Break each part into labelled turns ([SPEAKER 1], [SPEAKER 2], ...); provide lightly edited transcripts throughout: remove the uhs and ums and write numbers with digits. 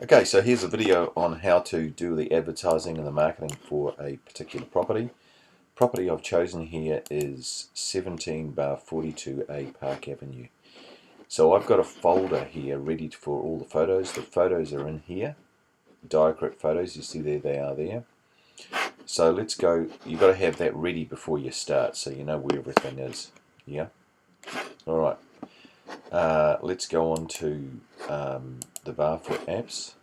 [SPEAKER 1] Okay, so here's a video on how to do the advertising and the marketing for a particular property. Property I've chosen here is 17/42A Park Avenue. So I've got a folder here ready for all the photos. The photos are in here, Diacrit photos, you see there they are there. So let's go, you've got to have that ready before you start so you know where everything is. Yeah? Alright, let's go on to the Barfoot apps.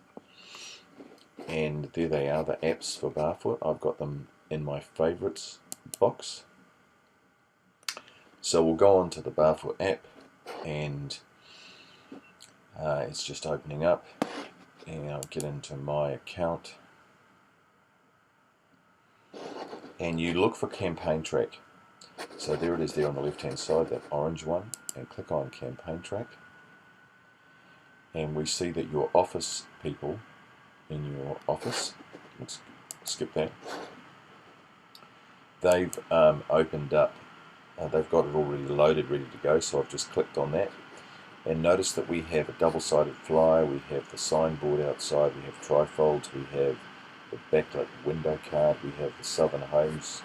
[SPEAKER 1] And there they are, the apps for Barfoot. I've got them in my favorites box. So we'll go on to the Barfoot app, and it's just opening up, and I'll get into my account, and you look for Campaign Track. So there it is there on the left hand side, that orange one, and click on Campaign Track, and we see that your office people in your office, let's skip that, they've opened up, they've got it already loaded, ready to go, so I've just clicked on that. And notice that we have a double-sided flyer, we have the signboard outside, we have trifolds, we have the backlit window card, we have the Southern Homes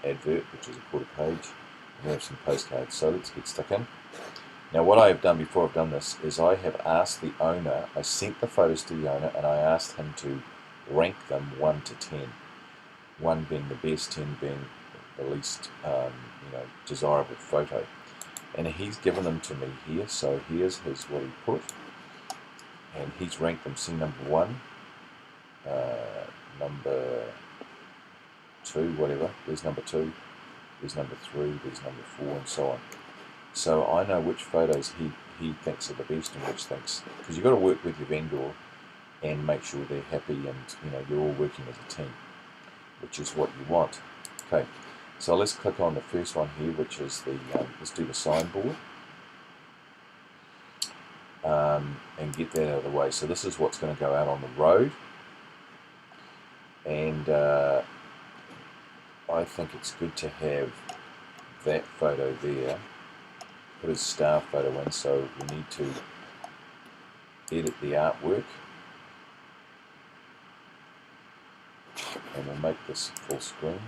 [SPEAKER 1] advert, which is a quarter page, and we have some postcards. So let's get stuck in. Now what I have done before I've done this is I have asked the owner, I sent the photos to the owner, and I asked him to rank them 1 to 10. 1 being the best, 10 being the least desirable photo. And he's given them to me here, so here's what he put, and he's ranked them. See, number 1, number 2, whatever, there's number 2, there's number 3, there's number 4, and so on. So I know which photos he thinks are the best and which thinks, because you've got to work with your vendor and make sure they're happy, and you're all working as a team, which is what you want. Okay. So let's click on the first one here, which is the, let's do the signboard, and get that out of the way. So this is what's going to go out on the road, and I think it's good to have that photo there, put a star photo in, so we need to edit the artwork, and we'll make this full screen.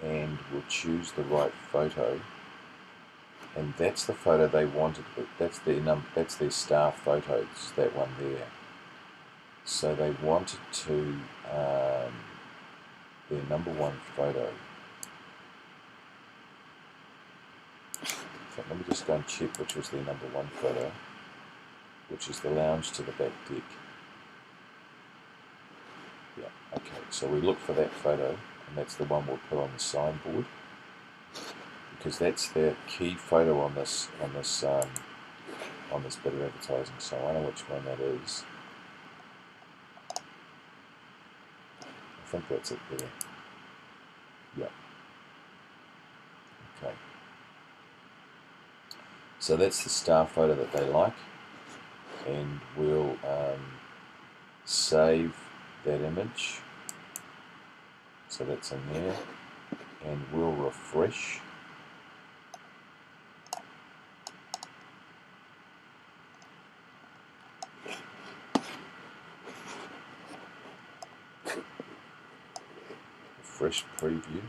[SPEAKER 1] And we'll choose the right photo, and that's the photo they wanted. That's their star photos. That one there. So they wanted to their number 1 photo. So let me just go and check which was their number 1 photo, which is the lounge to the back deck. Yeah. Okay. So we look for that photo. And that's the one we'll put on the signboard, because that's the key photo on this bit of advertising. So I know which one that is. I think that's it there. Yep. Okay. So that's the star photo that they like, and we'll save that image. So that's in there, and we'll refresh. Refresh preview.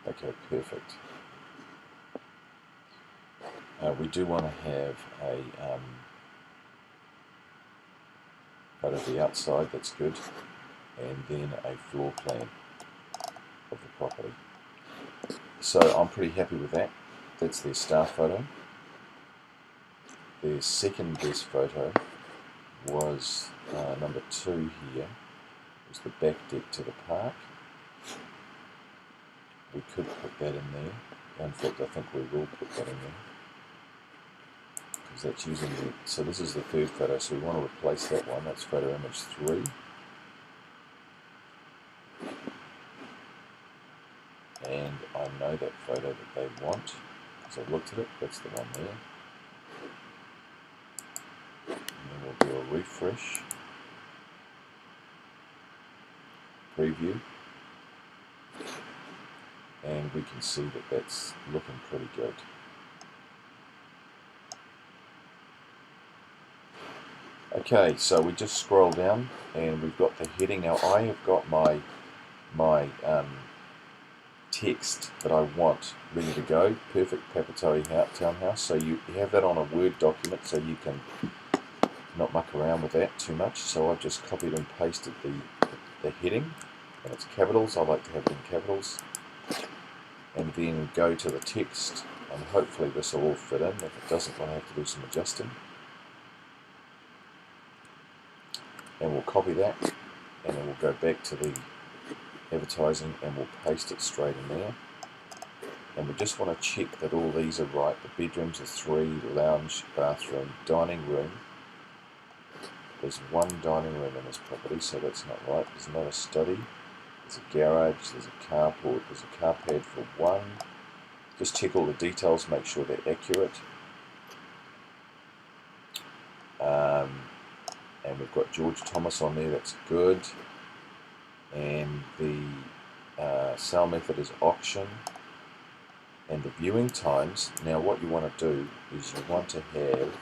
[SPEAKER 1] Okay, perfect. We do want to have a photo of the outside, that's good, and then a floor plan of the property. So I'm pretty happy with that. That's their star photo. Their second best photo was number 2 here. It was the back deck to the park. We could put that in there. In fact, I think we will put that in there, because that's using the, so this is the third photo, so we want to replace that one. That's photo image 3. And I know that photo that they want, because I've looked at it. That's the one there. refresh, preview, and we can see that that's looking pretty good. Okay, so we just scroll down and we've got the heading. Now I have got my text that I want ready to go. Perfect Papatoetoe Townhouse. So you have that on a Word document, so you can not muck around with that too much. So I've just copied and pasted the heading, and it's capitals. I like to have it in capitals, and then go to the text, and hopefully this will all fit in. If it doesn't, I'll have to do some adjusting. And we'll copy that, and then we'll go back to the advertising and we'll paste it straight in there. And we just want to check that all these are right. The bedrooms are 3, lounge, bathroom, dining room. There's 1 dining room in this property, so that's not right. There's not a study. There's a garage, there's a carport, there's a car pad for 1. Just check all the details, make sure they're accurate. And we've got George Thomas on there, that's good. And the sale method is auction. And the viewing times, now what you want to do is you want to have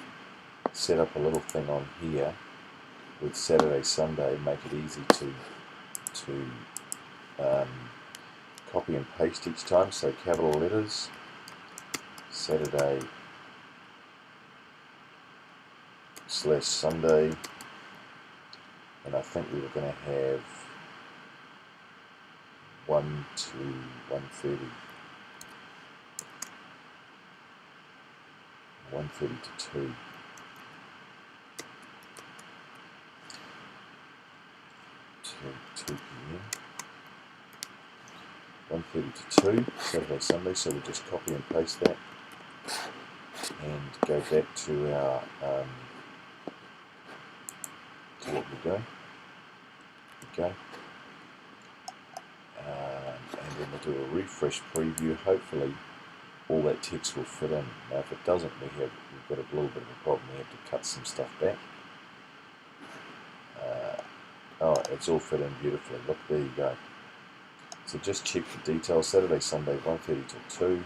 [SPEAKER 1] set up a little thing on here with Saturday, Sunday, make it easy to copy and paste each time. So capital letters, Saturday / Sunday, and I think we were going to have 1 to 1:30. 1:30 to 2. To 2 p.m. 1:30 to 2, Saturday, Sunday, so we'll just copy and paste that and go back to our to what we're doing. Okay. And then we'll do a refresh preview. Hopefully all that text will fit in. Now if it doesn't, we've got a little bit of a problem. We have to cut some stuff back. Oh, it's all fit in beautifully. Look, there you go. So just check the details. Saturday, Sunday, 1:30 till 2.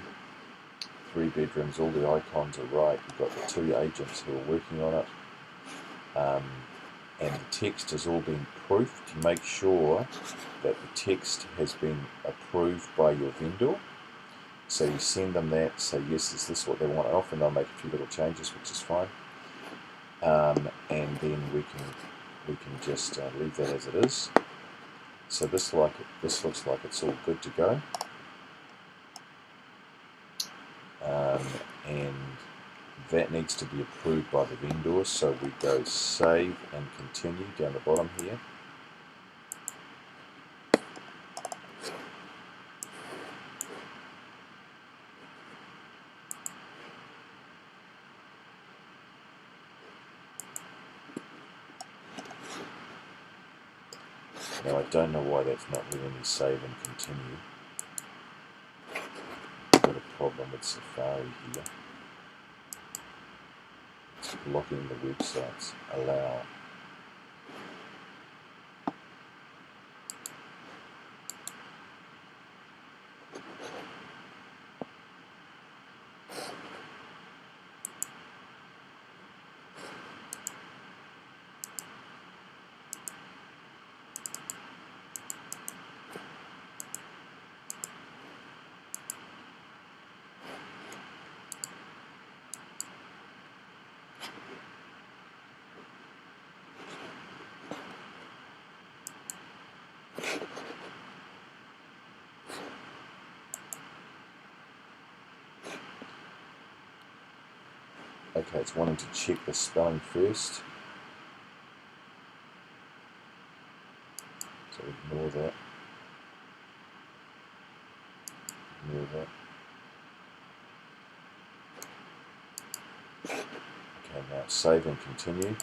[SPEAKER 1] 3 bedrooms, all the icons are right. You've got the 2 agents who are working on it. And the text has all been proofed. Make sure that the text has been approved by your vendor. So you send them that, say yes, is this what they want? Often they'll make a few little changes, which is fine. And then we can just leave that as it is. So this looks like it's all good to go. And that needs to be approved by the vendor. So we go save and continue down the bottom here. Now I don't know why that's not letting me save and continue. I've got a problem with Safari here. It's blocking the websites. Allow. Okay, it's wanting to check the spelling first. So ignore that. Ignore that. Okay, now save and continue.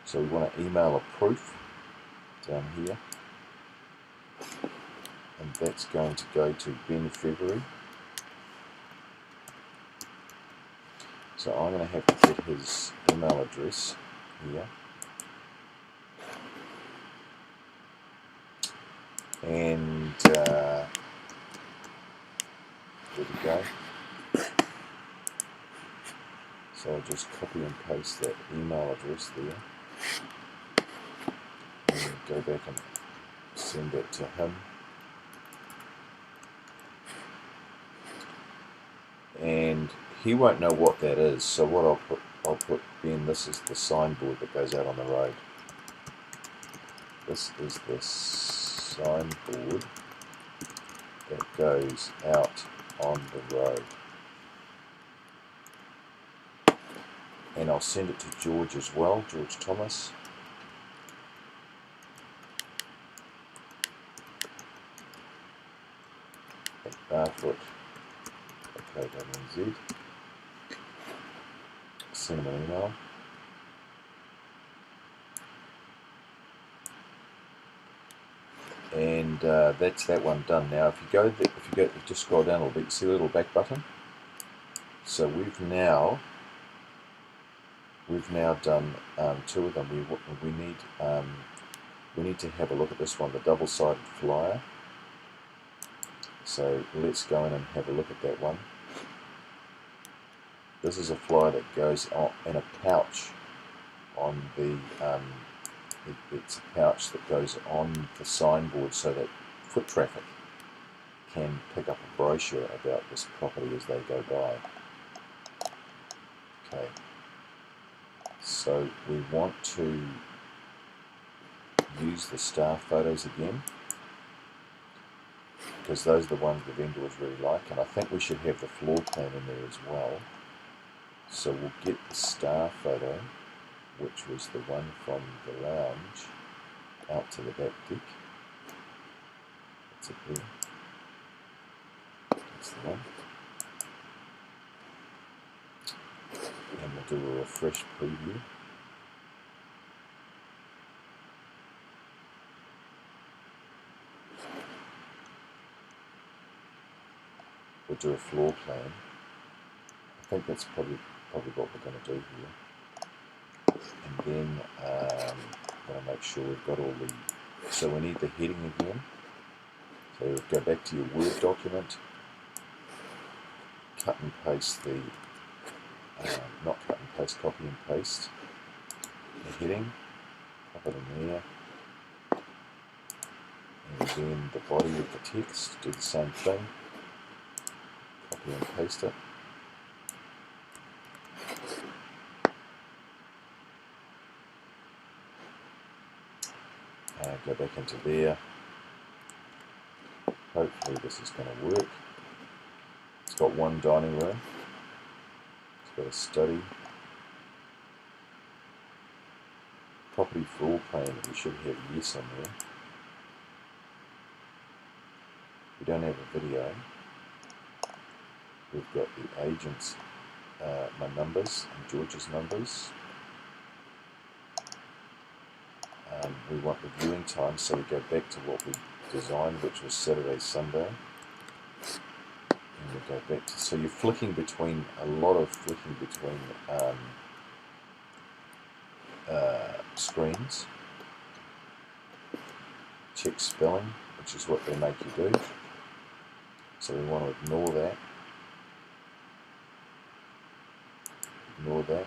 [SPEAKER 1] So we want to email a proof down here. and that's going to go to Ben February. So I'm going to have to get his email address here. And there we go. So I'll just copy and paste that email address there. And go back and send it to him. And he won't know what that is, so what I'll put Ben, this is the signboard that goes out on the road. This is the signboard that goes out on the road. And I'll send it to George as well, George Thomas. At barfoot.co.nz. Send him an email. And that's that one done. Now, if you just scroll down a little bit, you see the little back button. So we've now done two of them. We need to have a look at this one, the double-sided flyer. So let's go in and have a look at that one. This is a flyer that goes on in a pouch on the. It's a pouch that goes on the signboard so that foot traffic can pick up a brochure about this property as they go by. Okay, so we want to use the staff photos again because those are the ones the vendors really like, and I think we should have the floor plan in there as well. So we'll get the staff photo, which was the one from the lounge out to the back deck. That's it there. That's the one. And we'll do a refresh preview. We'll do a floor plan. I think that's probably what we're going to do here. And then want to make sure we've got all the. So we need the heading again. So go back to your Word document, cut and paste the. Not cut and paste, copy and paste the heading. Pop it in there. And then the body of the text, do the same thing. Copy and paste it. Go back into there. Hopefully this is going to work. It's got one dining room. It's got a study. Property floor plan, we should have yes on there. We don't have a video. We've got the agents, my numbers and George's numbers. We want the viewing time, so we go back to what we designed, which was Saturday, Sunday. And we go back to, so you're flicking between, a lot of flicking between screens. Check spelling, which is what they make you do. So we want to ignore that. Ignore that.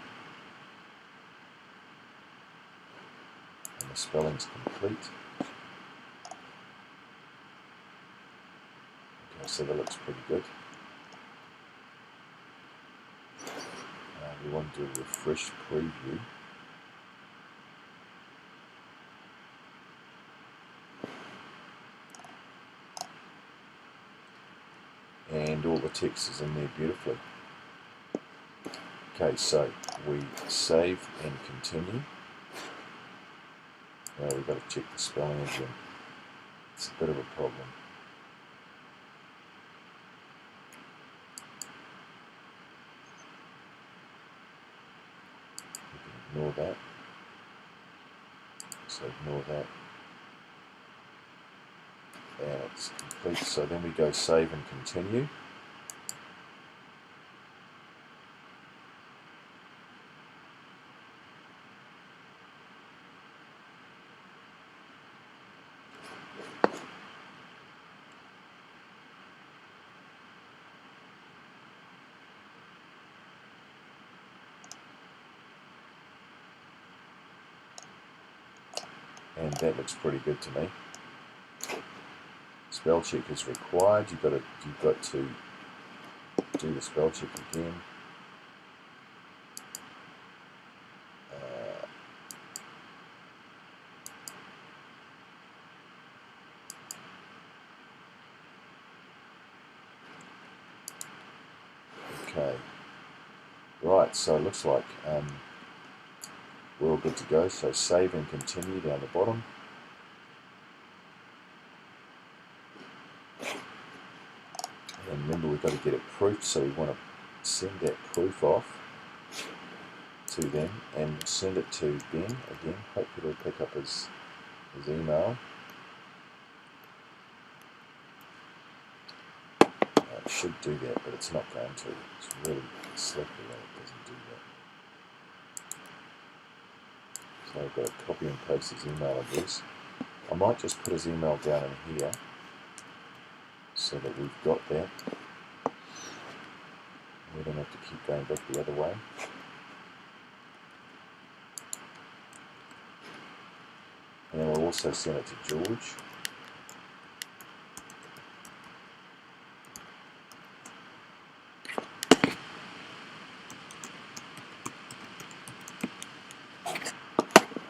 [SPEAKER 1] And the spelling's complete. Okay, so that looks pretty good. We want to do a refresh preview. And all the text is in there beautifully. Okay, so we save and continue. Now we've got to check the spelling again. It's a bit of a problem. We can ignore that. So ignore that. and it's complete. So then we go save and continue. And that looks pretty good to me. Spell check is required. You've got to do the spell check again. Okay. Right, so it looks like we're all good to go. So save and continue down the bottom. And remember, we've got to get it proofed, so we want to send that proof off to them and send it to Ben again. Hopefully it'll pick up his email. It should do that, but it's not going to. It's really slick when it doesn't do that. So I've got to copy and paste his email address. I might just put his email down in here so that we've got that. We don't have to keep going back the other way. And then we'll also send it to George.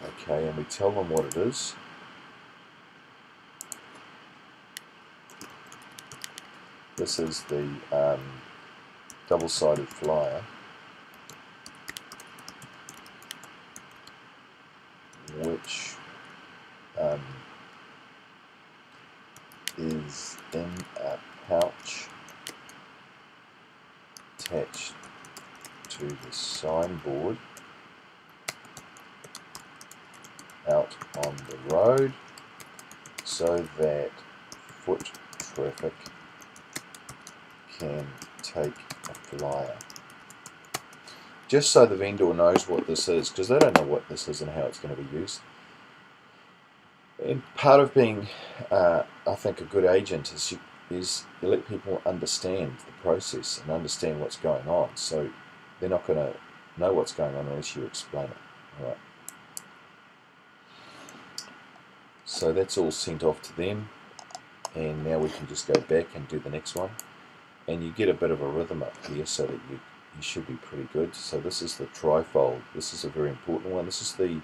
[SPEAKER 1] Okay, and we tell them what it is. This is the double-sided flyer, which is in a pouch attached to the signboard out on the road so that foot traffic can take a flyer. Just so the vendor knows what this is, because they don't know what this is and how it's going to be used. And part of being, I think, a good agent is you let people understand the process and understand what's going on. So they're not going to know what's going on unless you explain it. All right. So that's all sent off to them, and now we can just go back and do the next one. And you get a bit of a rhythm up here so that you should be pretty good. So this is the trifold. This is a very important one. This is the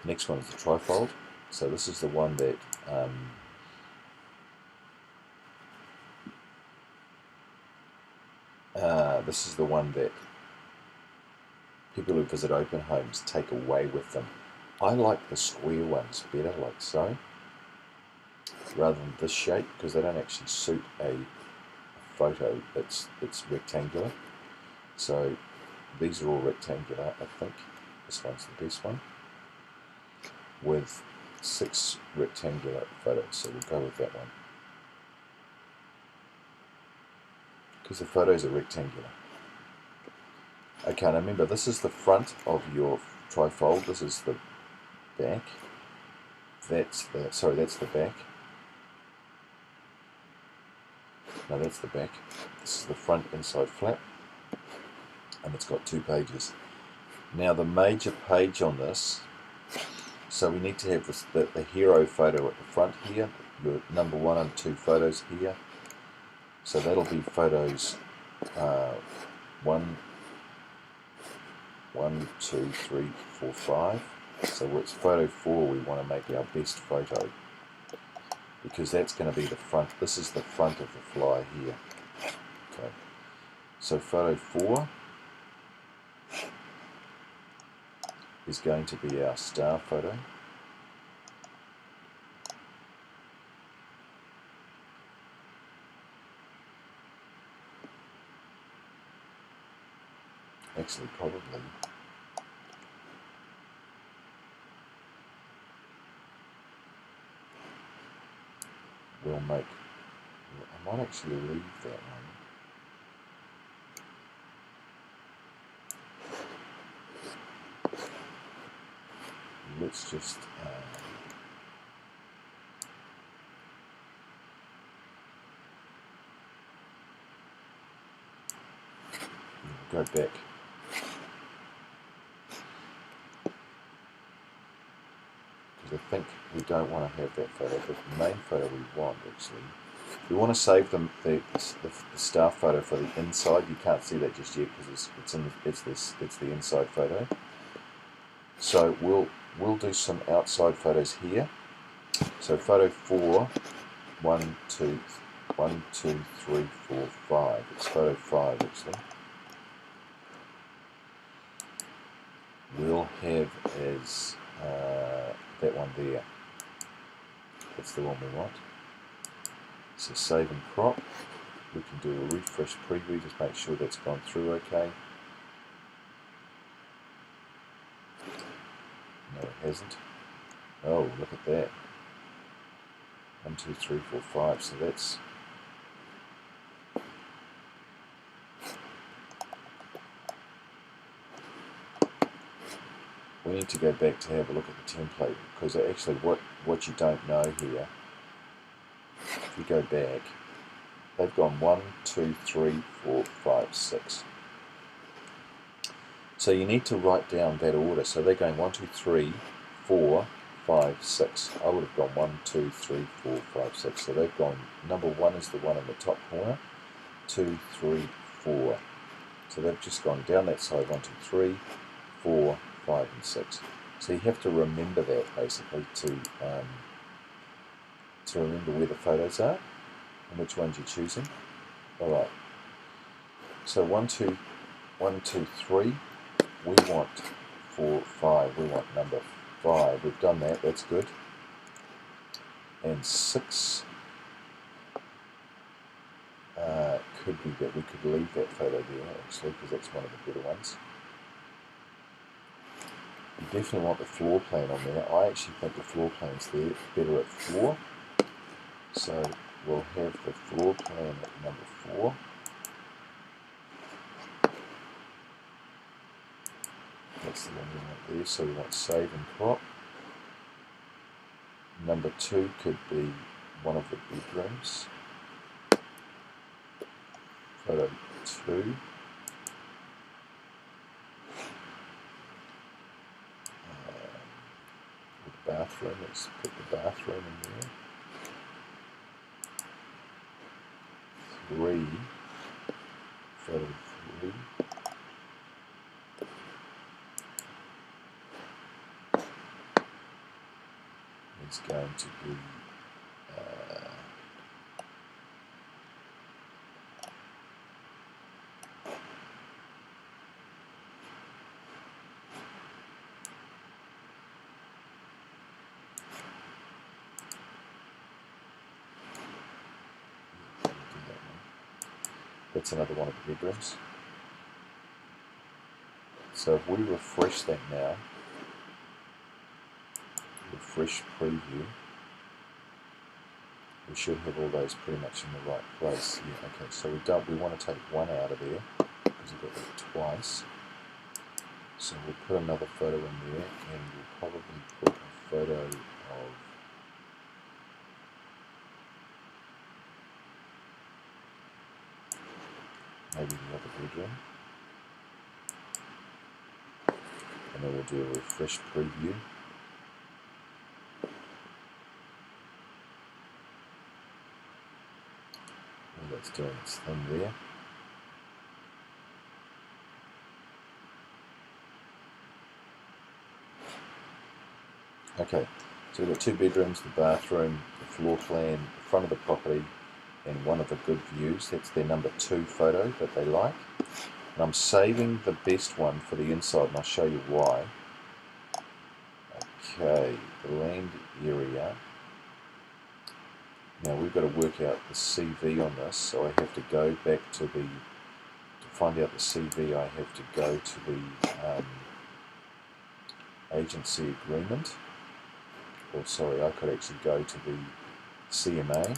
[SPEAKER 1] next one is the trifold. So this is the one that people who visit open homes take away with them. I like the square ones better, like so, rather than this shape, because they don't actually suit a photo that's rectangular. So these are all rectangular, I think. This one's the best one, with 6 rectangular photos, so we'll go with that one, because the photos are rectangular. Okay, now remember, this is the front of your trifold, this is the back, that's the back. No, that's the back. This is the front inside flap, and it's got 2 pages. Now the major page on this, so we need to have this, the hero photo at the front here, your number 1 and 2 photos here. So that'll be photos 1, 2, 3, 4, 5. So it's photo 4 we want to make our best photo, because that's going to be the front. This is the front of the fly here. Okay. So photo 4 is going to be our star photo. Actually, probably. we'll make, I might actually leave that one. Let's just go back. Because I think we don't want to have that photo, but the main photo we want actually, we want to save the staff photo for the inside. You can't see that just yet because it's the inside photo. So we'll do some outside photos here. So photo 4, 1, 2, 1, 2, 3, 4, 5. It's photo 5 actually. We'll have as that one there. That's the one we want. So save and crop. We can do a refresh preview, just make sure that's gone through okay. No, it hasn't. Oh, look at that. 1, 2, 3, 4, 5. So that's we need to go back to have a look at the template, because actually what you don't know here, if you go back, they've gone 1, 2, 3, 4, 5, 6. So you need to write down that order. So they're going 1, 2, 3, 4, 5, 6. I would have gone 1, 2, 3, 4, 5, 6. So they've gone, number 1 is the one in the top corner, 2, 3, 4. So they've just gone down that side, 1, 2, 3, 4, 5 and 6. So you have to remember that basically to remember where the photos are and which ones you're choosing. Alright. So 1, 2, 3, we want 4, 5, we want number 5. We've done that, that's good. And 6 could be that we could leave that photo there actually, because that's one of the better ones. You definitely want the floor plan on there. I actually think the floor plan's there better at 4. So we'll have the floor plan at number 4. That's the one we want there. So we want save and crop. Number 2 could be one of the bedrooms. Photo 2. Bathroom, let's put the bathroom in there. 3, photo 3. It's going to be that's another one of the bedrooms. So if we refresh that now, refresh preview, we should have all those pretty much in the right place. Yeah, okay, so we want to take one out of there because we've got that twice. So we'll put another photo in there, and we'll probably put a photo of maybe the other bedroom, and then we'll do a refresh preview. And that's doing its thing there. Okay, so we've got 2 bedrooms, the bathroom, the floor plan, the front of the property, and one of the good views. That's their number 2 photo that they like. And I'm saving the best one for the inside, and I'll show you why. Okay, the land area. Now we've got to work out the CV on this, so I have to go back to to find out the CV, I have to go to the agency agreement. Or sorry, I could actually go to the CMA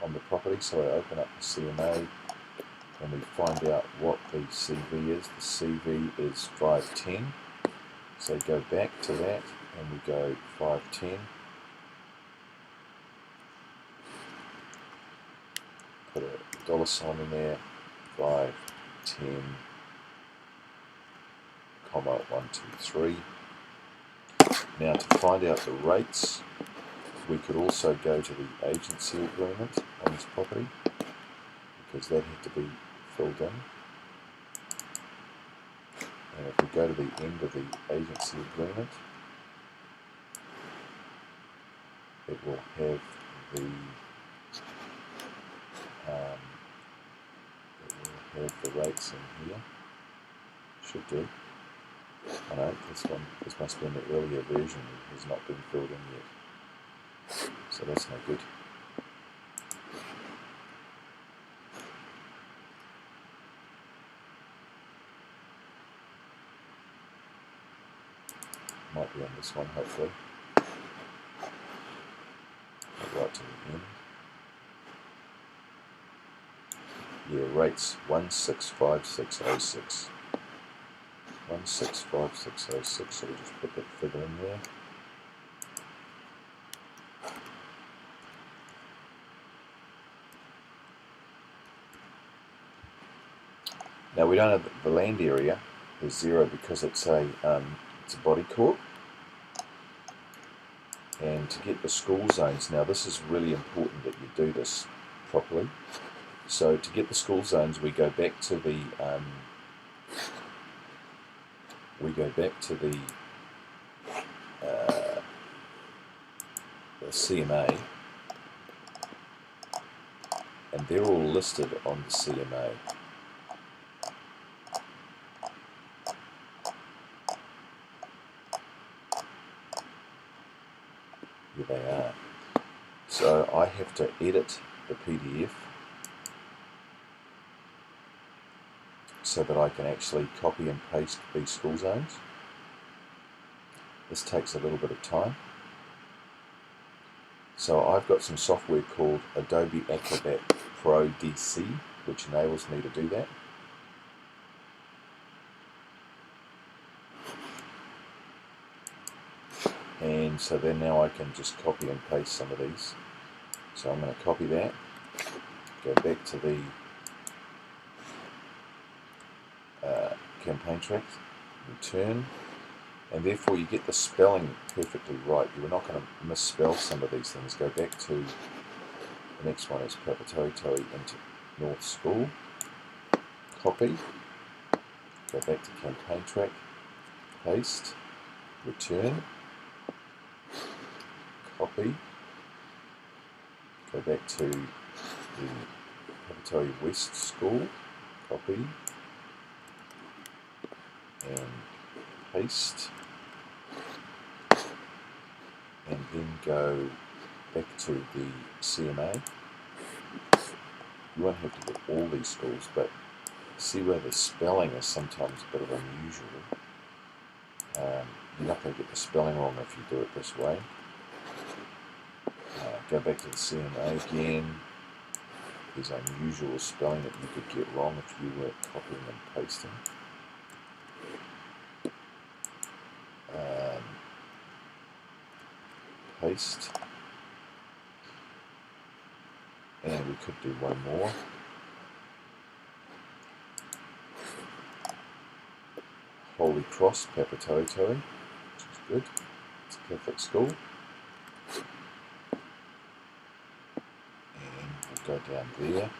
[SPEAKER 1] on the property. So I open up the CMA and we find out what the CV is. The CV is 510. So go back to that and we go 510. Put a dollar sign in there, 510, comma 123. Now to find out the rates, we could also go to the agency agreement on this property, because that had to be filled in. And if we go to the end of the agency agreement, it will have the rates in here. Should do. I know this must be in the earlier version. It has not been filled in yet, so that's no good. Might be on this one, hopefully. Right to the end. Yeah, rates 165606. 165606, so we'll just put that figure in there. Now we don't have the land area is 0 because it's a body corp. And to get the school zones, now this is really important that you do this properly. So to get the school zones, we go back to the CMA, and they're all listed on the CMA. Here they are. So I have to edit the PDF so that I can actually copy and paste these school zones. This takes a little bit of time. So I've got some software called Adobe Acrobat Pro DC, which enables me to do that. And so then now I can just copy and paste some of these. So I'm going to copy that, go back to the campaign track, return, and therefore you get the spelling perfectly right. You're not going to misspell some of these things. Go back to the next one is Papatoetoe into North School, copy, go back to campaign track, paste, return, copy, go back to the Papatoetoe West School, copy, and paste, and then go back to the CMA. You won't have to get all these schools, but see where the spelling is sometimes a bit of unusual. You're not going to get the spelling wrong if you do it this way. Go back to the CMA again. There's unusual spelling that you could get wrong if you were copying and pasting. Paste, and we could do one more. Holy Cross, Papatoetoe, which is good. It's a Catholic school. And we'll go down there.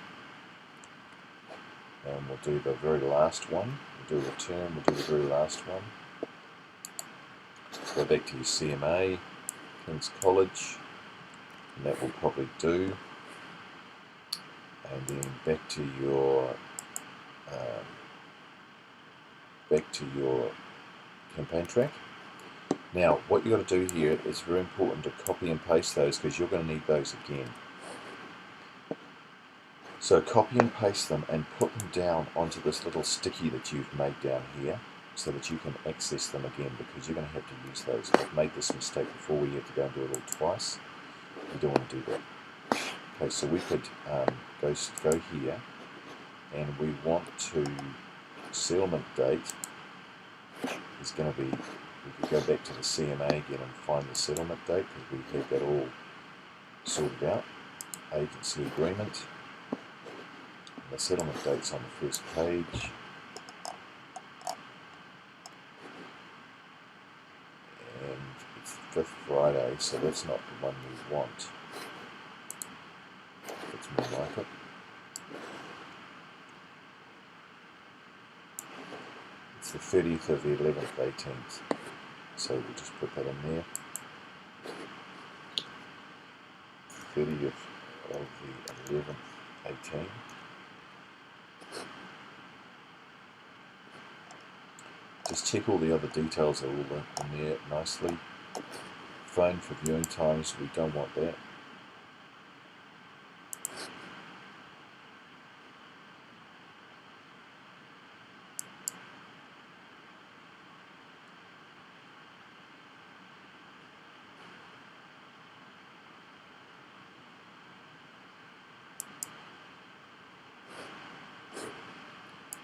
[SPEAKER 1] And we'll do the very last one. We'll do return, we'll do the very last one. Go back to your CMA, King's College, and that will probably do. And then back to your campaign track. Now, what you've got to do here is very important to copy and paste those, because you're going to need those again. So copy and paste them and put them down onto this little sticky that you've made down here, so that you can access them again, because you're going to have to use those. I've made this mistake before where you have to go and do it all twice. You don't want to do that. Okay, so we could go here, and we want to settlement date is going to be, we could go back to the CMA again and find the settlement date because we had that all sorted out. Agency agreement, and the settlement date's on the first page, and it's the 5th Friday, so that's not the one we want. That's more like it. It's the 30th of the 11th, 18th, so we'll just put that in there. 30th of the 11th, 18. Just check all the other details are all in there nicely. Phone for viewing times, we don't want that.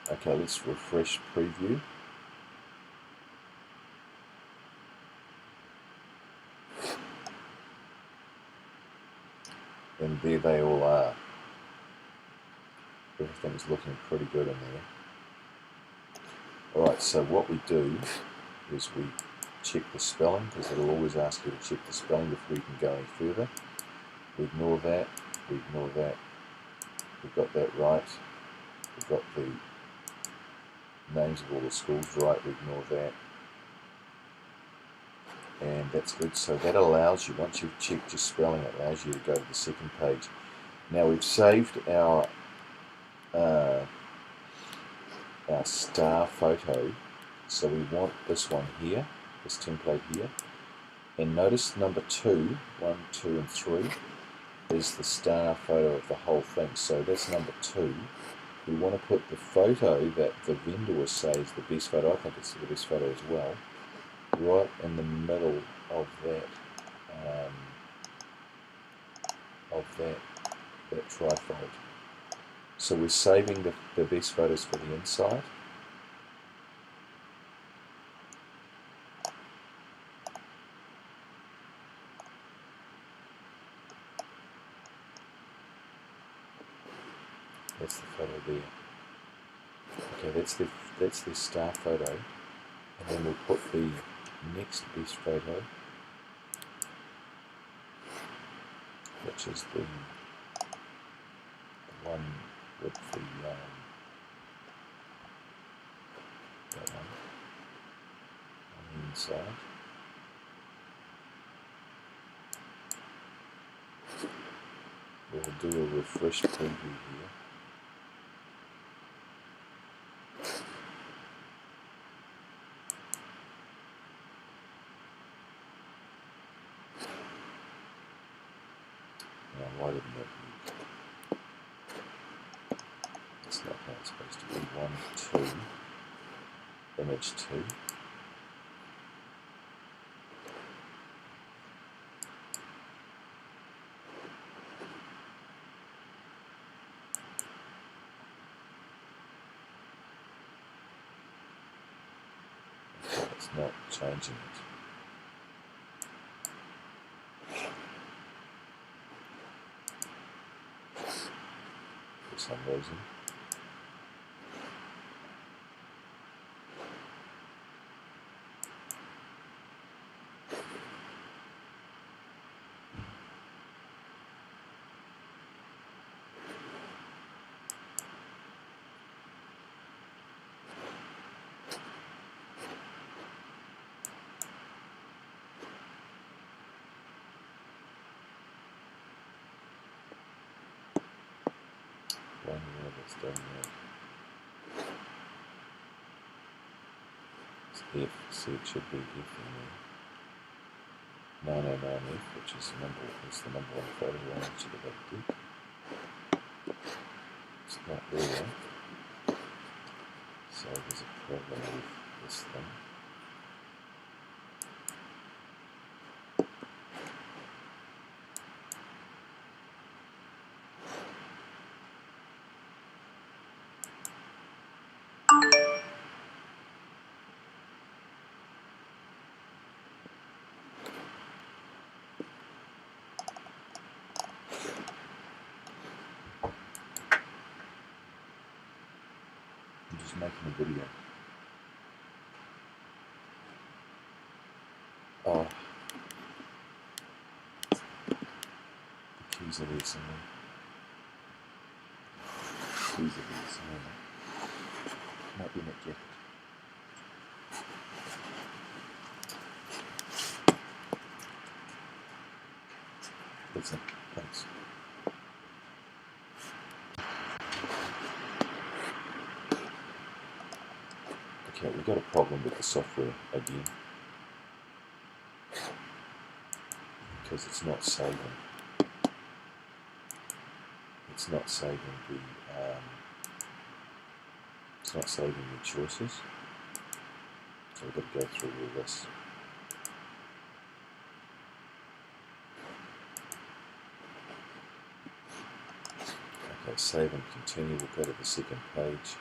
[SPEAKER 1] Okay, let's refresh preview. And there they all are. Everything's looking pretty good in there. Alright, so what we do is we check the spelling, because it'll always ask you to check the spelling before you can go any further. We ignore that, we ignore that. We've got that right. We've got the names of all the schools right, we ignore that. And that's good. So that allows you, once you've checked your spelling, it allows you to go to the second page. Now we've saved our star photo, so we want this one here, this template here. And notice number 2, 1, 2 and 3 is the star photo of the whole thing. So that's number 2. We want to put the photo that the vendor will say is the best photo, I think it's the best photo as well, right in the middle of that trifold. So we're saving the best photos for the inside. That's the photo there. Okay, that's the star photo, and then we'll put the next best photo, which is the one with the that one on the inside. We'll do a refresh preview here. Now, why didn't that work? It's not how it's supposed to be. 1, 2, image 2. Okay, it's not changing it. For some reason. One more that's doing that. It's F, so it should be F in there. 909F, which is the number 1 photo I want you to go deep. It's not there. So there's a problem with this thing. making a video. Oh, the keys are there somewhere. Keys are there somewhere. Might be in that jacket. That's it. Thanks. Okay, we've got a problem with the software again, because it's not saving. It's not saving the choices. So we've got to go through all this. Okay, save and continue. We'll go to the second page.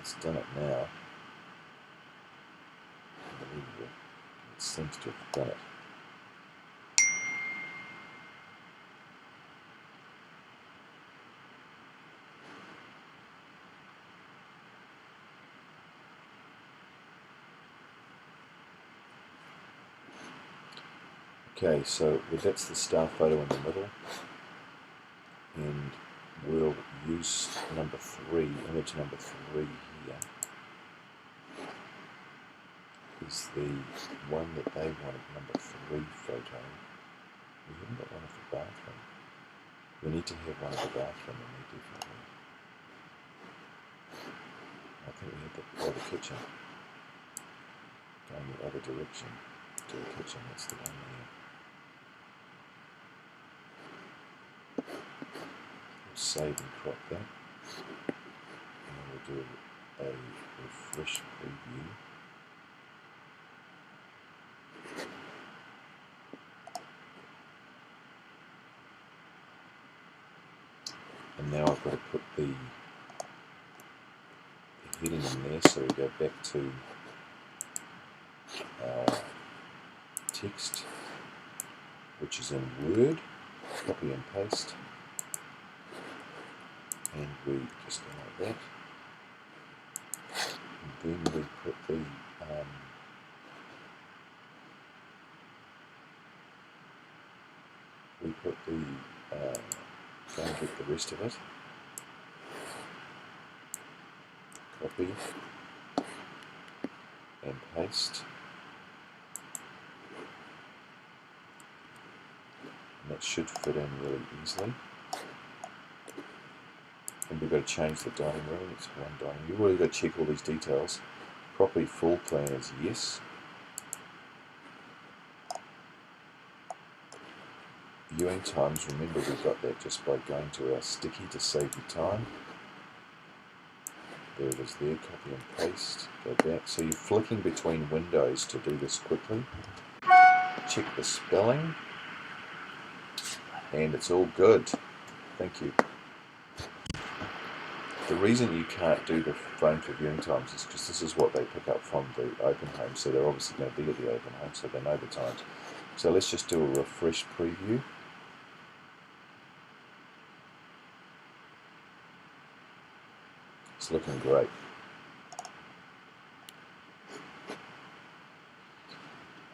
[SPEAKER 1] It's done it now. Unbelievable. It seems to have done it. Okay, so that's the star photo in the middle, and we'll use image number 3 here. Is the one that they wanted, number 3 photo. We haven't got one of the bathroom. We need to have one of the bathroom in there, definitely. I think we have the kitchen. Going the other direction to the kitchen, that's the one there. We'll save and crop that. And then we'll do a refresh preview. And now I've got to put the heading in there, so we go back to our text, which is in Word, copy and paste, and we just go like that, and then we put the go and get the rest of it, copy and paste, and that should fit in really easily. And we've got to change the dining room, it's one dining room. You've really got to check all these details. Property full plan is yes. Viewing times, remember we got that just by going to our sticky to save you time. There it is there, copy and paste, go back. So you're flicking between windows to do this quickly. Check the spelling, and it's all good. Thank you. The reason you can't do the phone for viewing times is because this is what they pick up from the open home, so they're obviously going to be at the open home, so they know the times. So let's just do a refresh preview. It's looking great.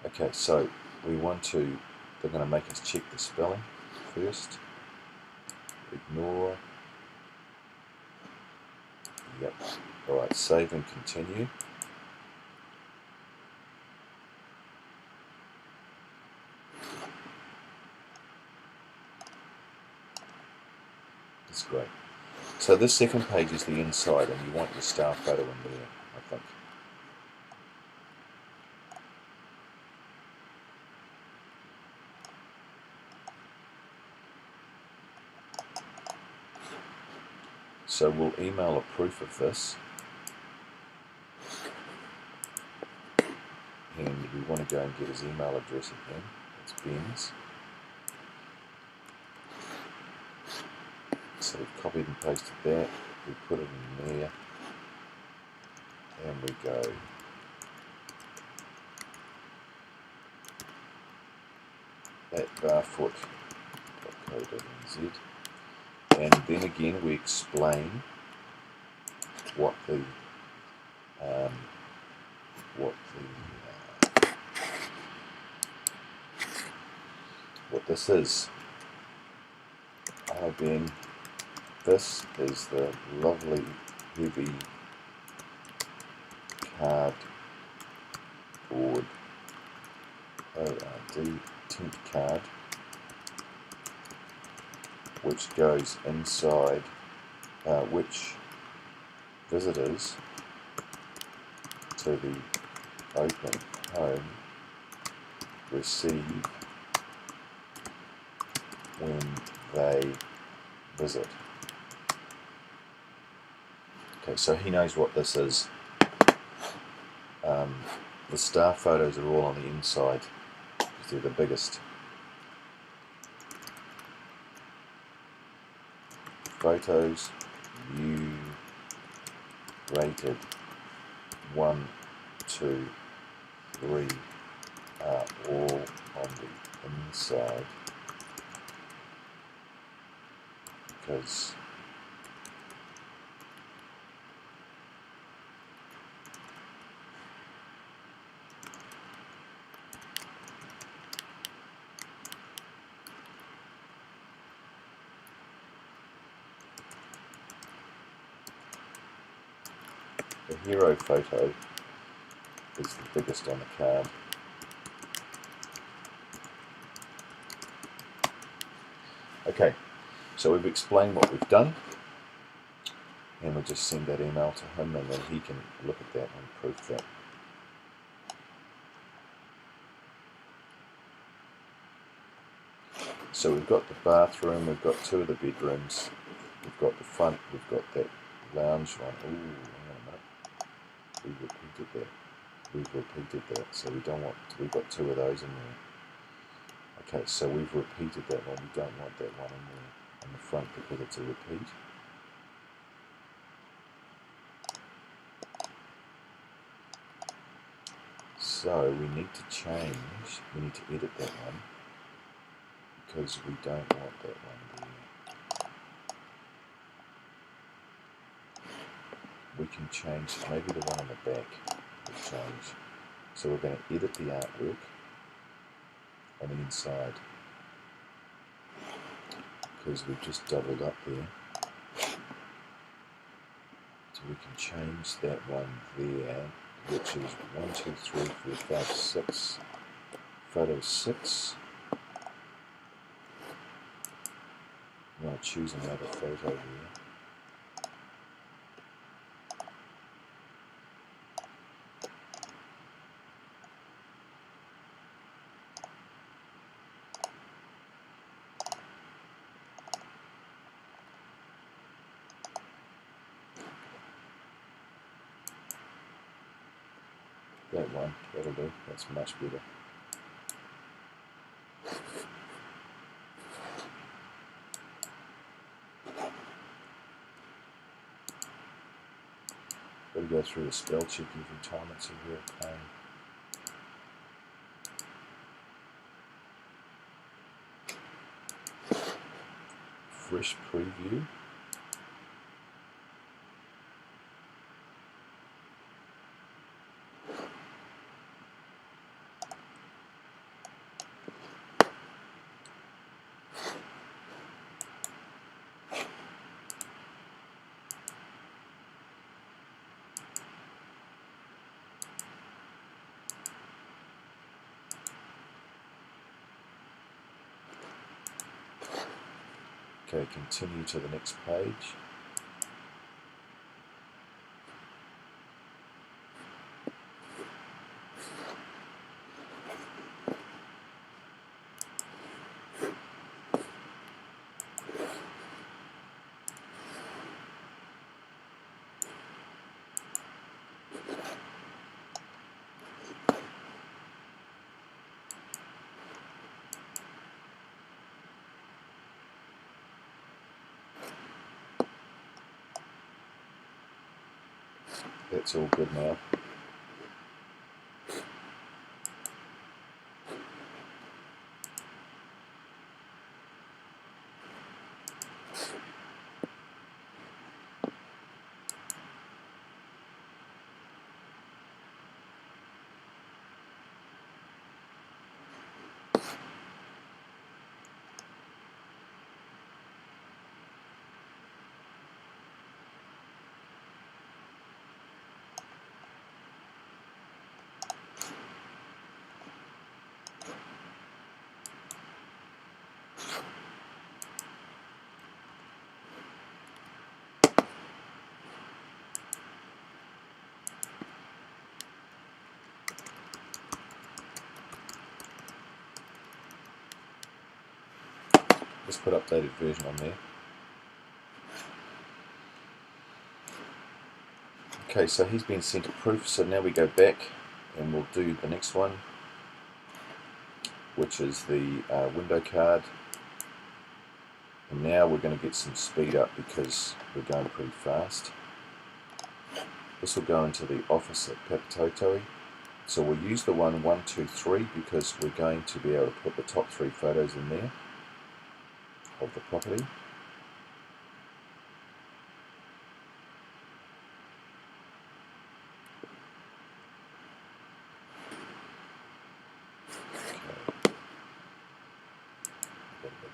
[SPEAKER 1] Okay, so we want to, they're going to make us check the spelling first. Ignore. Yep. Alright, save and continue. That's great. So this second page is the inside, and you want your star photo in there, I think. So we'll email a proof of this, and we want to go and get his email address again. It's Ben's. So we've copied and pasted that, we put it in there, and we go at barfoot.co.nz, and then again we explain what this is. Then this is the lovely heavy cardboard ORD tent card, which goes inside, which visitors to the open home receive when they visit. Okay, so he knows what this is. The star photos are all on the inside because they're the biggest. Photos you rated 1, 2, 3 are all on the inside because the hero photo is the biggest on the card. Okay, so we've explained what we've done, and we'll just send that email to him, and then he can look at that and proof that. So we've got the bathroom, we've got 2 of the bedrooms, we've got the front, we've got that lounge one. Ooh, hang on a minute. We've repeated that, so we don't want, we've got 2 of those in there. Okay, so we've repeated that one, we don't want that one in there on the front because it's a repeat. So we need to change, we need to edit that one because we don't want that one there. We can change, maybe the one on the back will change. So we're going to edit the artwork on the inside because we've just doubled up there. So we can change that one there, which is 1, 2, 3, 4, 5, 6. Photo 6. I'm going to choose another photo here. That one, that'll do, that's much better. Got to go through a spell check every time, it's a real pain. Fresh preview. Okay, continue to the next page. That's all good now. Let's put updated version on there. Okay, so he's been sent a proof, so now we go back and we'll do the next one, which is the window card. And now we're going to get some speed up because we're going pretty fast. This will go into the office at Papatoetoe. So we'll use the 1, 2, 3 because we're going to be able to put the top 3 photos in there of the property.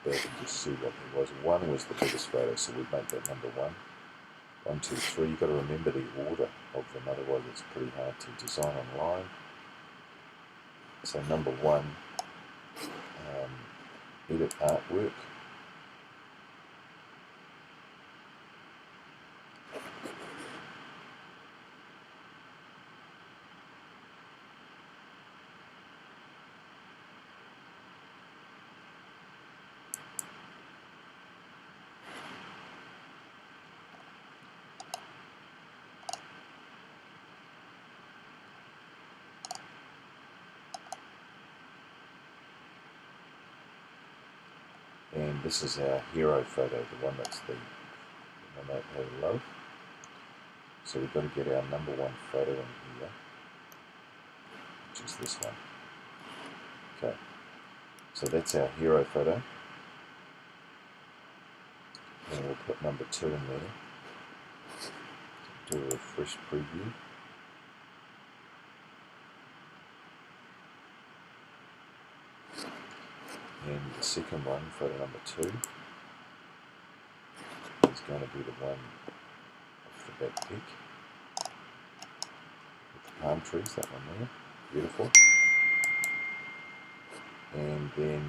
[SPEAKER 1] Back and just see what it was. 1 was the biggest photo, so we'd make that number 1. 1, 2, 3. You've got to remember the order of them, otherwise it's pretty hard to design online. So number 1, edit artwork. And this is our hero photo, the one that's the one that I love. So we've got to get our number 1 photo in here, which is this one. Okay, so that's our hero photo. And we'll put number 2 in there. Do a refresh preview. And the second one, photo number 2, is going to be the one off the back peak with the palm trees, that one there, beautiful. And then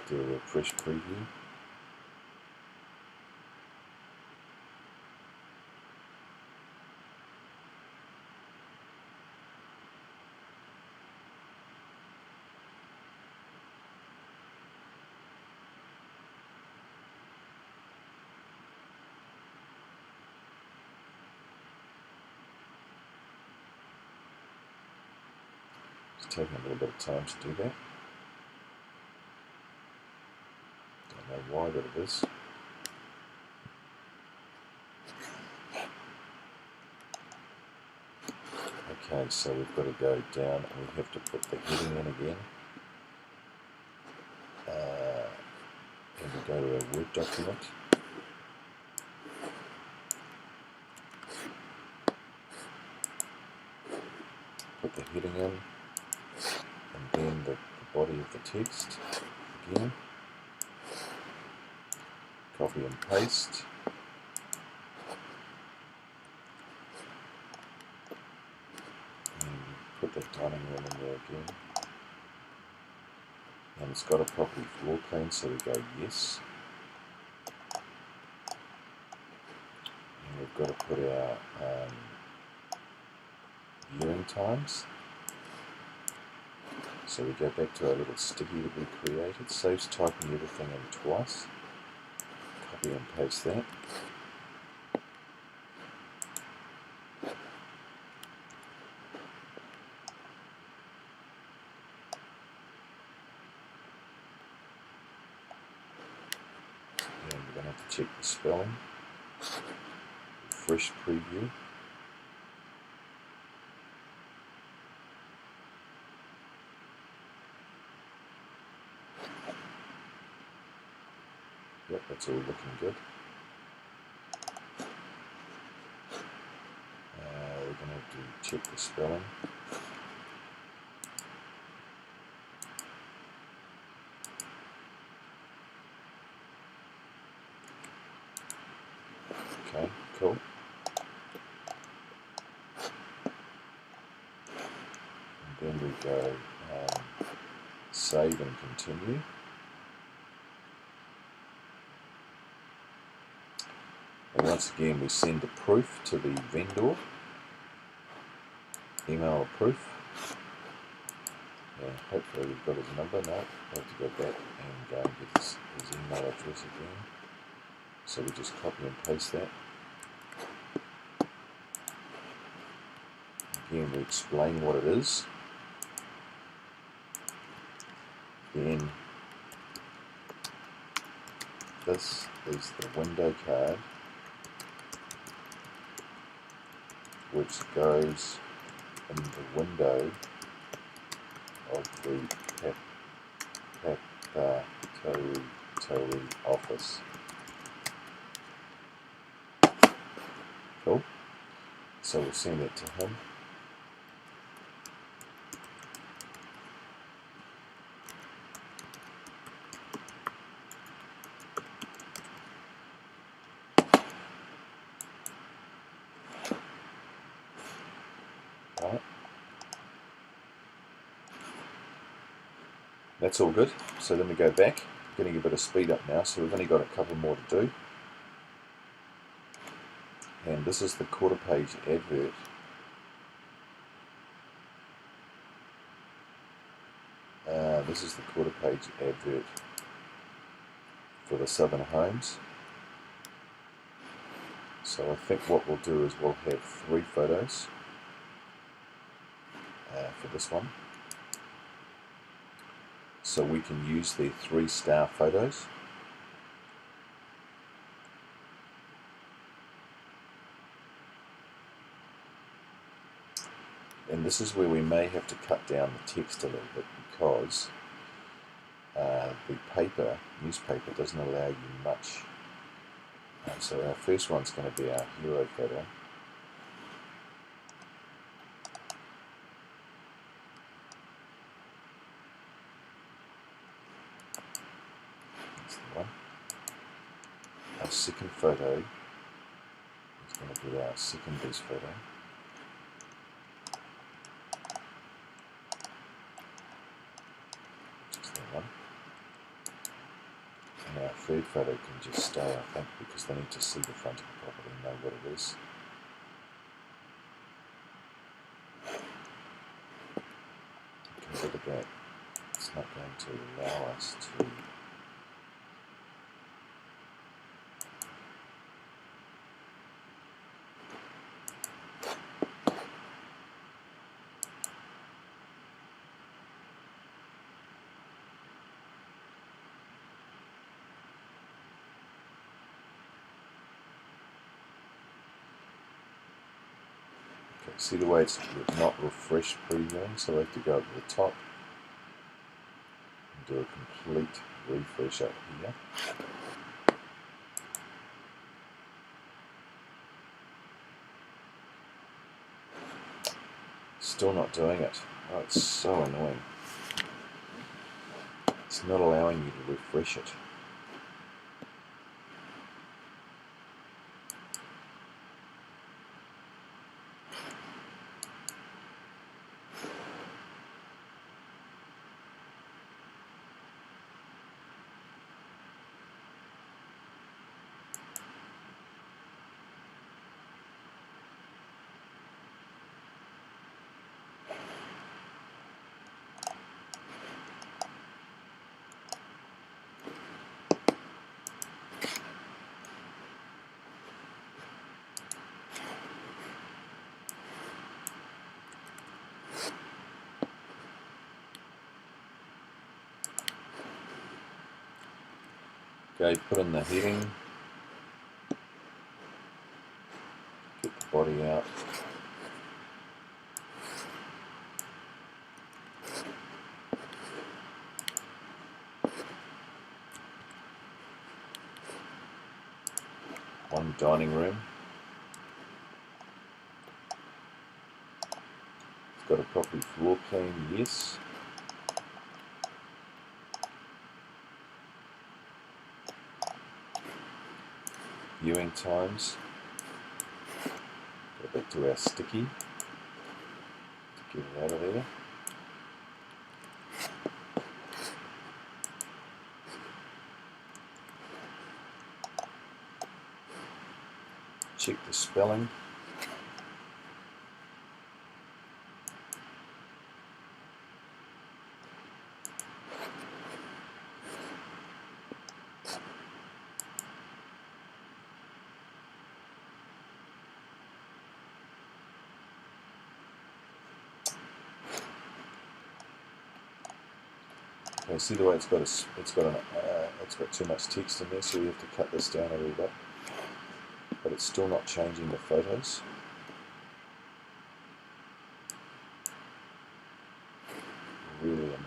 [SPEAKER 1] do a refresh preview. It's taking a little bit of time to do that. Don't know why, but it is. Okay, so we've got to go down and we have to put the heading in again. And we go to our Word document. Put the heading in, and then the body of the text again. Copy and paste. And put that dining room in there again. And it's got a property floor plan, so we go yes. And we've got to put our viewing times. So we go back to our little sticky that we created. Saves typing everything in twice. Copy and paste that. And we're going to have to check the spelling. Refresh preview. Yep, that's all looking good. We're going to have to check the spelling. Okay, cool. And then we go save and continue. And once again, we send the proof to the vendor. Email a proof. And hopefully we've got his number. No, we have to go back and go and get his email address again. So we just copy and paste that. Again, we explain what it is. Then this is the window card, which goes in the window of the Papatoetoe office. Cool. So we'll send it to him. Right. That's all good. So then we go back, getting a bit of speed up now, so we've only got a couple more to do. And this is the quarter page advert. This is the quarter page advert for the Southern Homes. So I think what we'll do is we'll have 3 photos for this one. So we can use the 3-star photos. And this is where we may have to cut down the text a little bit because the newspaper doesn't allow you much. So our first one's going to be our hero photo. That's the one. Our second photo is going to be our second best photo. And our third photo can just stay, I think, because they need to see the front of the property and know what it is. Okay, look at that. It's not going to allow us to see the way it's not refreshed previewing, so we have to go up to the top and do a complete refresh up here. Still not doing it. Oh, it's so annoying. It's not allowing you to refresh it. Okay, put in the heading, get the body out. One dining room. It's got a property floor plan, yes. Viewing times. Go back to our sticky to get it out of there. Check the spelling. Okay, see the way it's got too much text in there, so we have to cut this down a little bit. But it's still not changing the photos. Really annoying.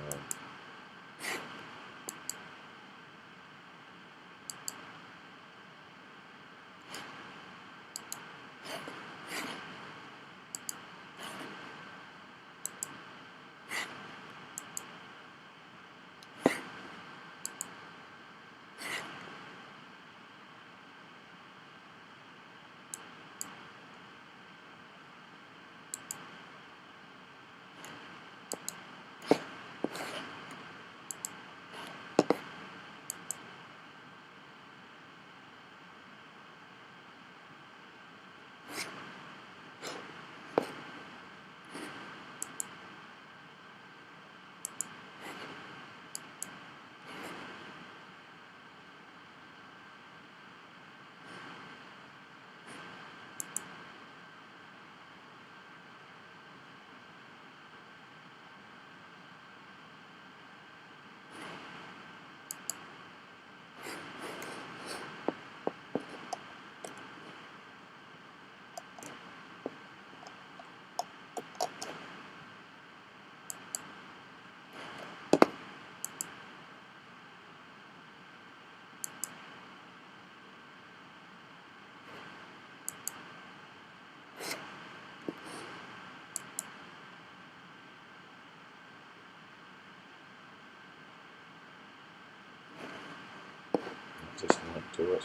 [SPEAKER 1] Just won't do it.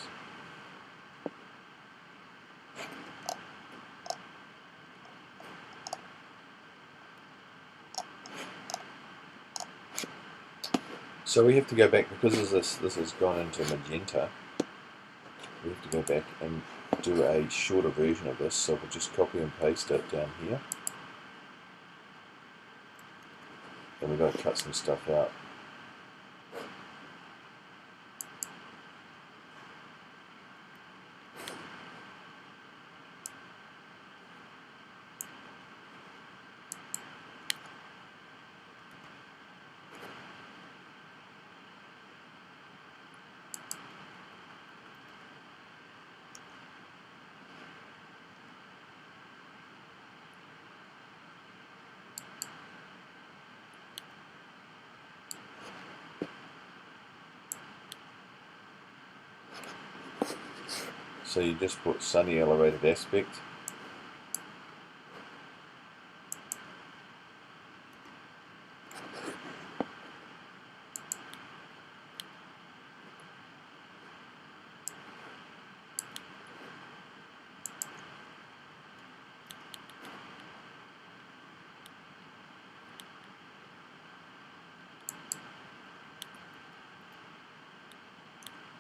[SPEAKER 1] So we have to go back, because this has gone into magenta, we have to go back and do a shorter version of this. So we'll just copy and paste it down here. And we've got to cut some stuff out. So you just put sunny elevated aspect.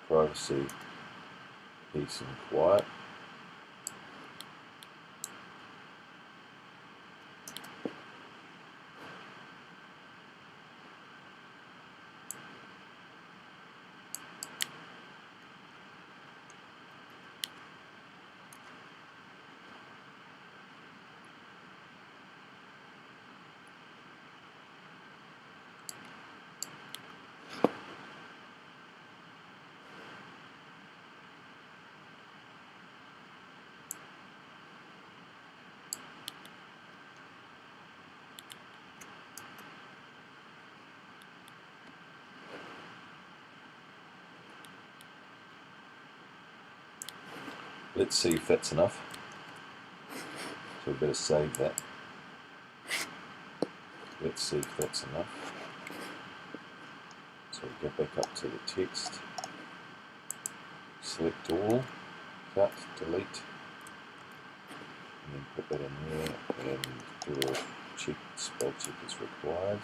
[SPEAKER 1] Privacy, peace and quiet. Let's see if that's enough. So we better save that. Let's see if that's enough. So we go back up to the text, select all, cut, delete, and then put that in there and do a check, spell check is required.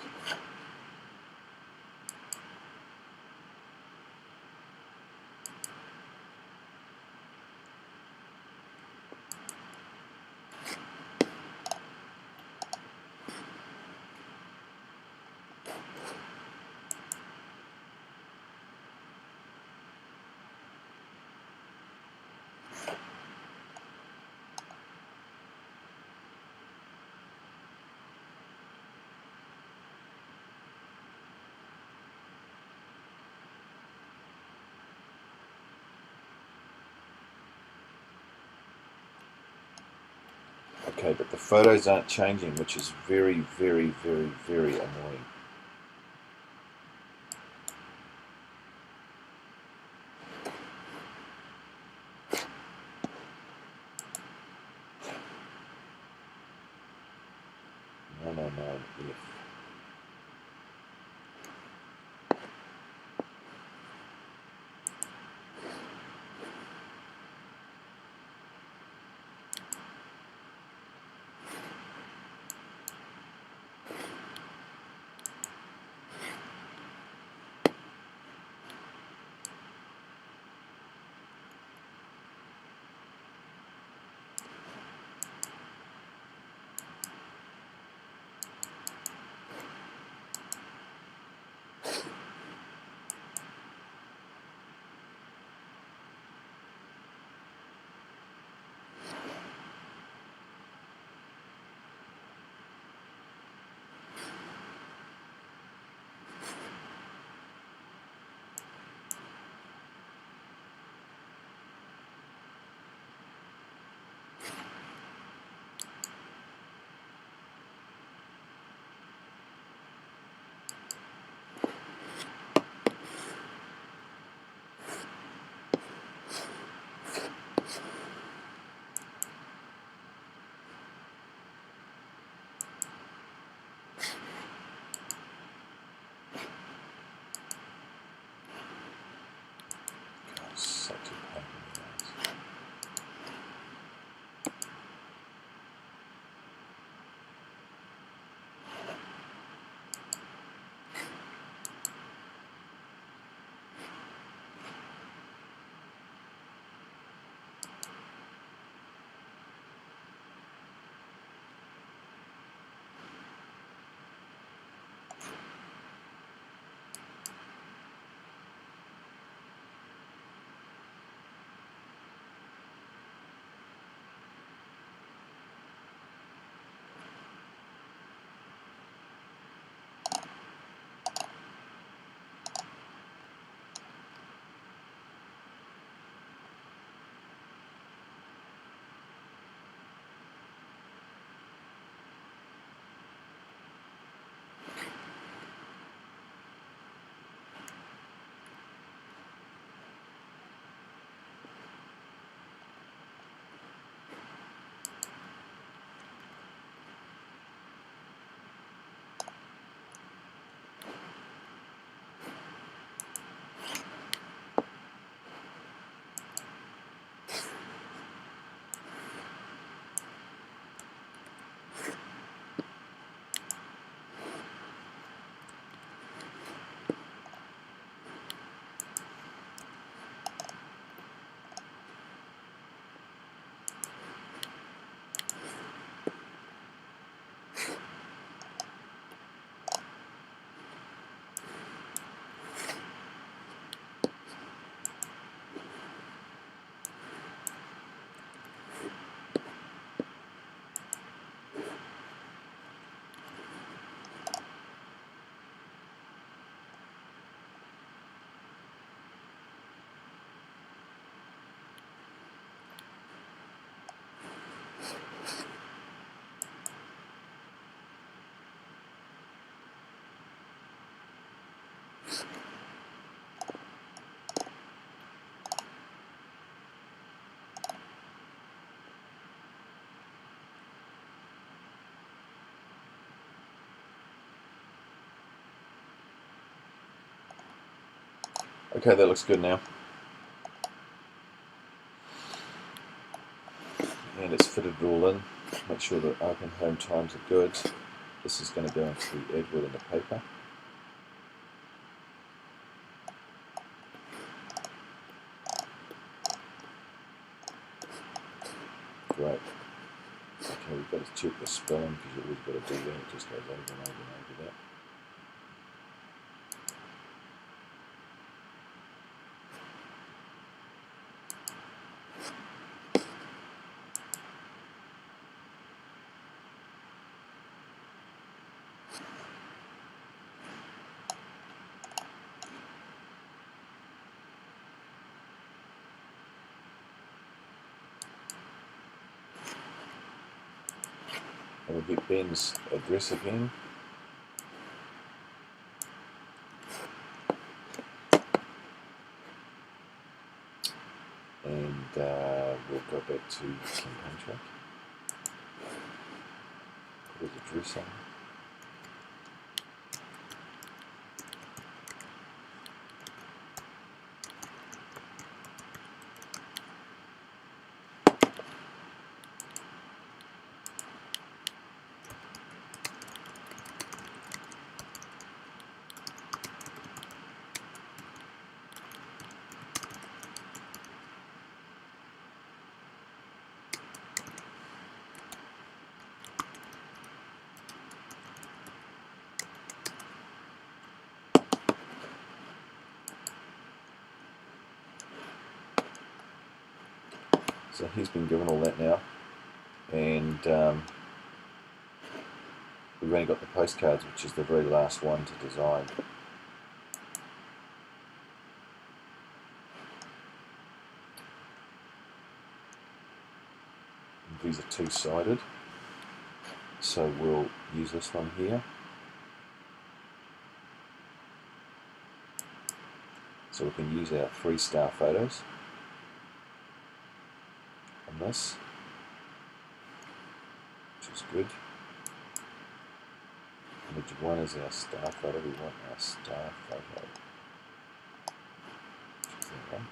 [SPEAKER 1] Okay, but the photos aren't changing, which is very, very, very, very annoying. No, no, no, F. God, such a pain in the ass. Okay, that looks good now. And it's fitted it all in. Make sure the open home times are good. This is going to go into the Edward and the paper. Great. Okay, we've got to check the spelling because you've always got to do that. It just goes over and over and over that. And we'll get Ben's address again. And we'll go back to campaign track. Put his address on. So he's been given all that now, and we've only got the postcards, which is the very last one to design. And these are two-sided, so we'll use this one here. So we can use our 3-star photos on this, which is good. Image 1 is our star photo. We want our star photo, which is that one.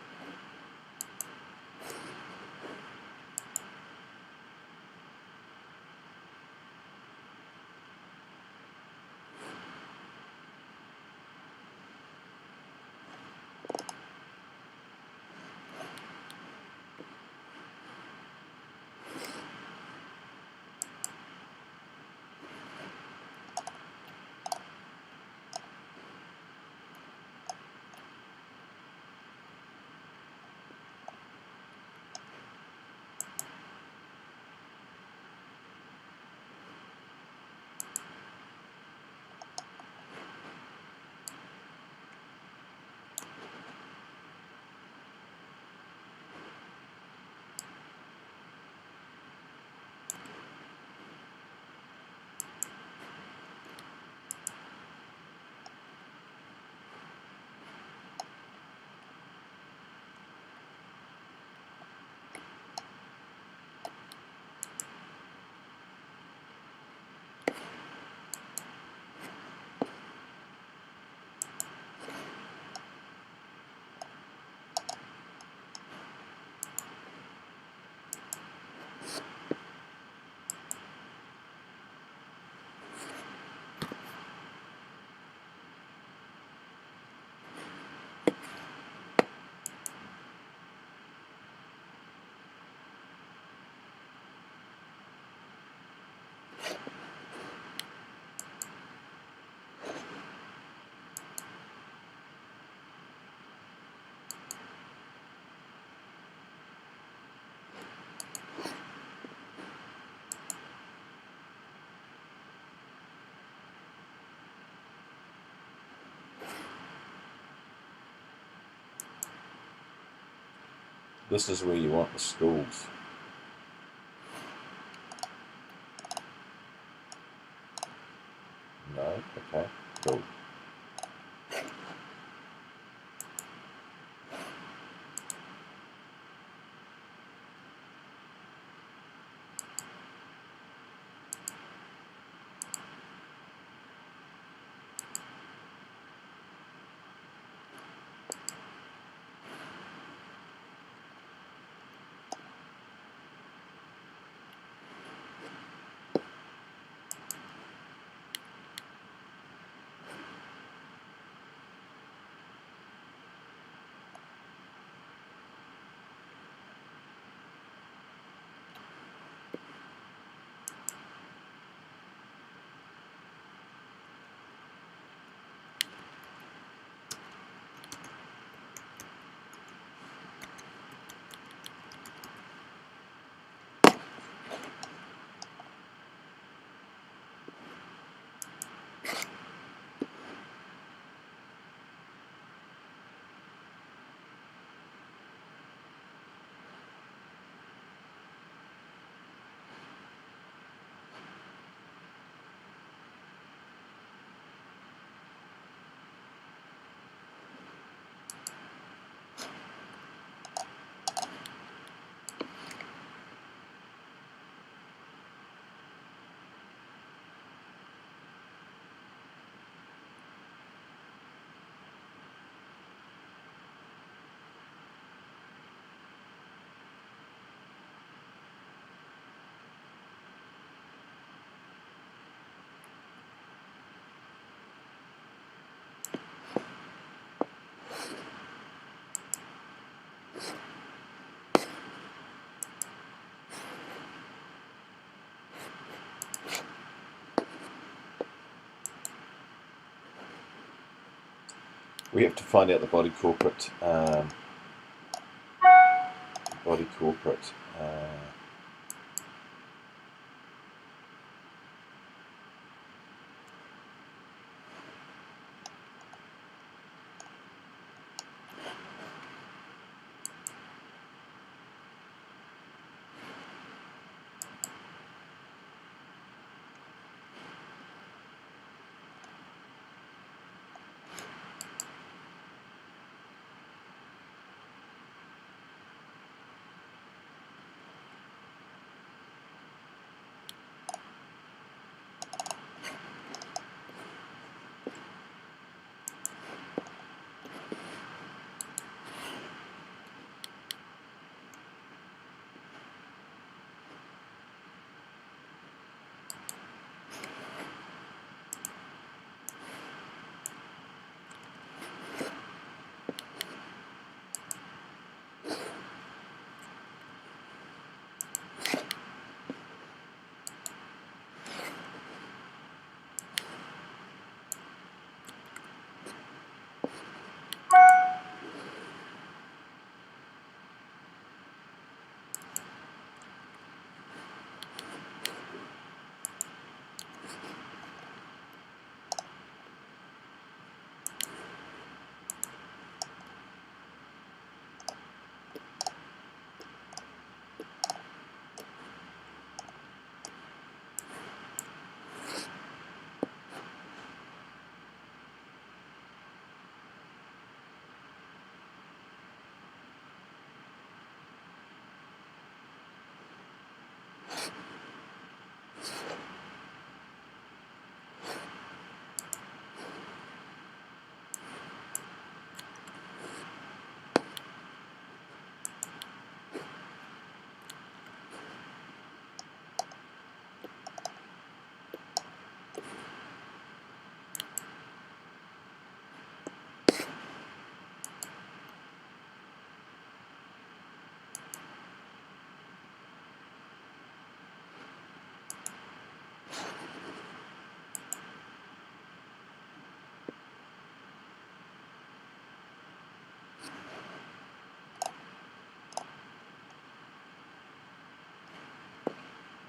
[SPEAKER 1] This is where you want the schools. No? Okay, cool. we have to find out the body corporate. Body corporate.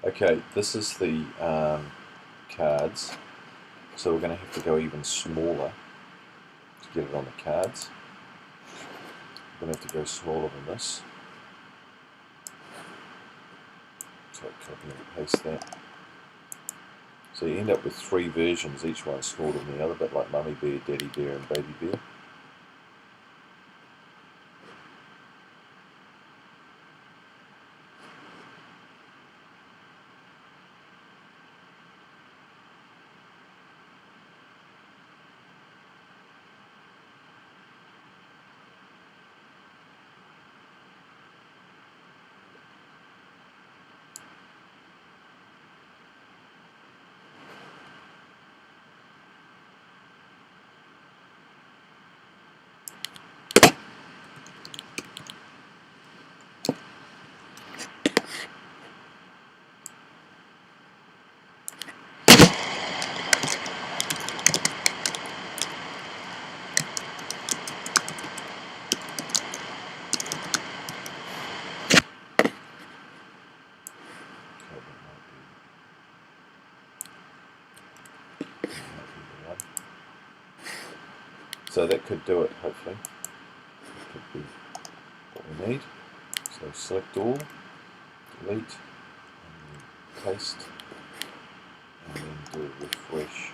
[SPEAKER 1] Okay, this is the cards, so we're going to have to go even smaller to get it on the cards. We're going to have to go smaller than this. So copy and paste that. So you end up with 3 versions, each one smaller than the other, a bit like Mummy Bear, Daddy Bear and Baby Bear. So that could do it, hopefully. That could be what we need. So select all, delete, and paste, and then do refresh.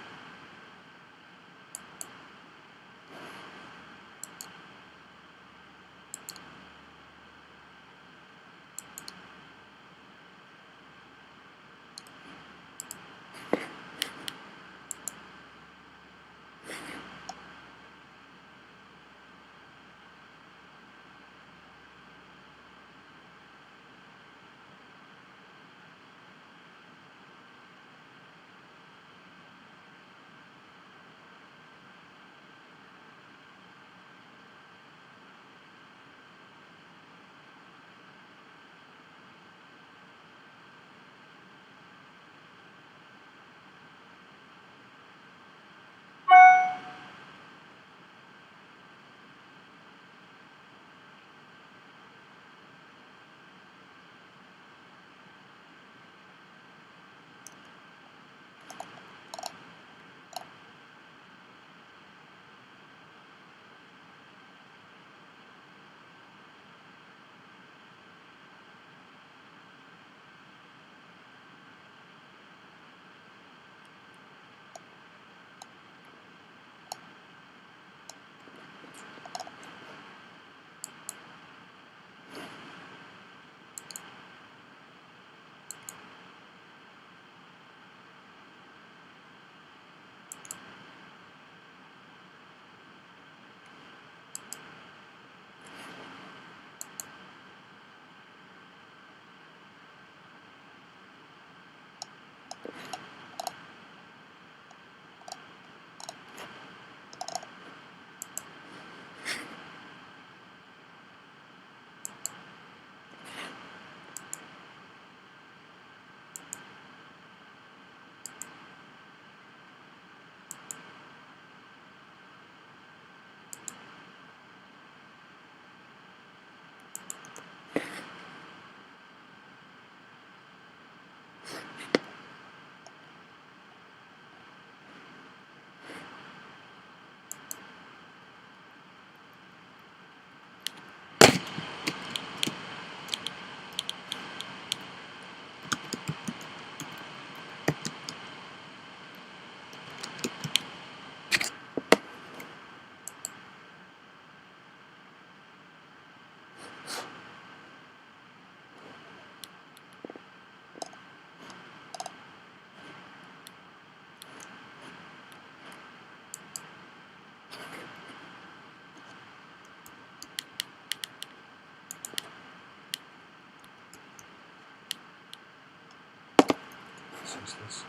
[SPEAKER 1] Useless.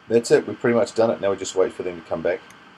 [SPEAKER 1] That's it, we've pretty much done it. Now we just wait for them to come back.